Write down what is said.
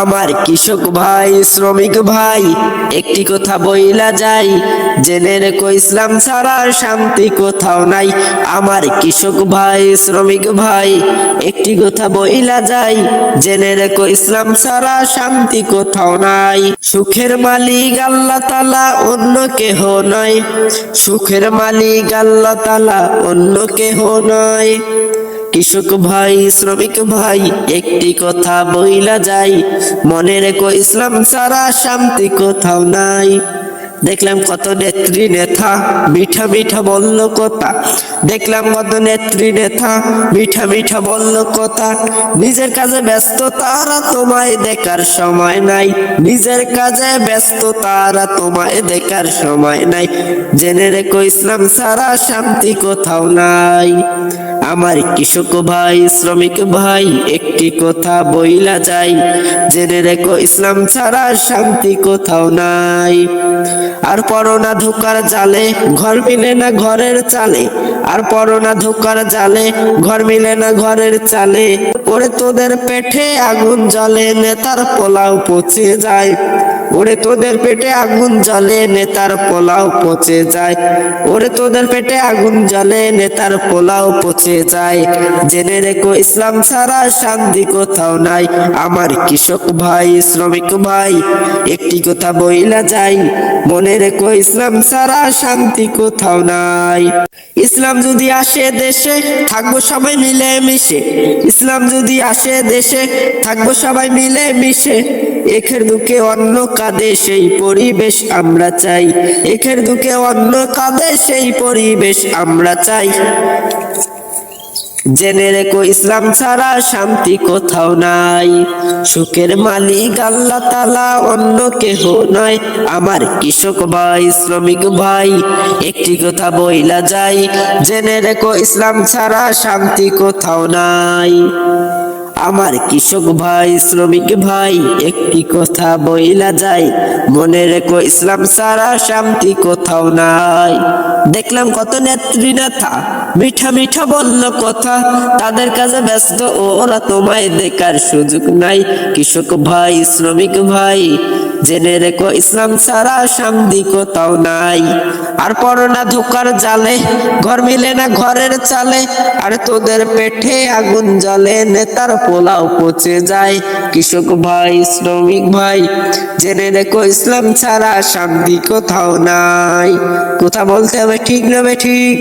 আমার কৃষক ভাই শ্রমিক ভাই একটি কথা বইলা যাই, জেনে রেখো ইসলাম ছাড়া শান্তি কোথাও নাই। আমার কৃষক ভাই শ্রমিক ভাই একটি কথা বইলা যাই, জেনে রেখো ইসলাম ছাড়া শান্তি কোথাও নাই। সুখের মালিক আল্লাহ তাআলা অন্য কেহ নয়, সুখের মালিক আল্লাহ তাআলা অন্য কেহ নয়। কৃষক ভাই শ্রমিক ভাই একটি কথা বইলা যাই, মনে রেখো ইসলাম ছাড়া শান্তি কোথাও নাই। দেখলাম কত নেত্রী নেতা মিঠা মিঠা বলল কথা, দেখলাম কত নেত্রী নেতা মিঠা মিঠা বলল কথা। নিজের কাজে ব্যস্ত তারা তোমায় দেখার সময় নাই, নিজের কাজে ব্যস্ত তারা তোমায় দেখার সময় নাই। জেনে রেখো ইসলাম ছাড়া শান্তি কোথাও নাই। আমার কৃষক ভাই শ্রমিক ভাই একটি কথা বইলা যাই, জেনে রেখো ইসলাম ছাড়া শান্তি কোথাও নাই। আর পড়ো না ধোকার জালে ঘর মিলে না ঘরের চালে, আর পড়ো না ধোকার জালে ঘর মিলে না ঘরের চালে। ওরে তোদের পেটে আগুন জ্বলে নেতার পোলাও পচে যায়, ওরে তোদের পেটে আগুন জ্বলে নেতার পোলাও পচে যায়, ওরে তোদের পেটে আগুন জ্বলে নেতার পোলাও পচে যায়। জেনে রেখো ইসলাম ছাড়া শান্তি কোথাও নাই। আমার কৃষক ভাই শ্রমিক ভাই একটি কথা বইলা যাই, মনে রেখো ইসলাম ছাড়া শান্তি কোথাও নাই। ইসলাম যদি আসে দেশে থাকবো সবাই মিলে মিশে, ইসলাম যদি আসে দেশে থাকবো সবাই মিলে মিশে। একের দুঃখে অন্য কাঁদে সেই পরিবেশ আমরা চাই, একের দুঃখে অন্য কাঁদে সেই পরিবেশ আমরা চাই। জেনে রেখো ইসলাম ছাড়া শান্তি কোথাও নাই। সুখের মালিক আল্লাহ তাআলা অন্য কেহ নয়। আমার কৃষক ভাই শ্রমিক ভাই একটি কথা বইলা যাই, জেনে রেখো ইসলাম ছাড়া শান্তি কোথাও নাই। আমার কৃষক ভাই শ্রমিক ভাই একটি কথা বইলা যায়, মনে রেখো ইসলাম ছাড়া শান্তি কোথাও নাই। দেখলাম কত নেত্রী নেতা মিঠা মিঠা বলল কথা, তাদের কাজে ব্যস্ত ওরা তোমায় দেখার সুযোগ নাই। কৃষক ভাই শ্রমিক ভাই জেনে রেখো ইসলাম ছাড়া শান্তি কোথাও নাই। আর পড়ো না ধোকার জালে ঘর মিলে না ঘরের চালে, আর তোদের পেটে আগুন জ্বলে নেতার পোলাও পচে যায়। কৃষক ভাই শ্রমিক ভাই জেনে রেখো ইসলাম ছাড়া শান্তি কোথাও নাই। কথা বলতে হবে ঠিক না ঠিক।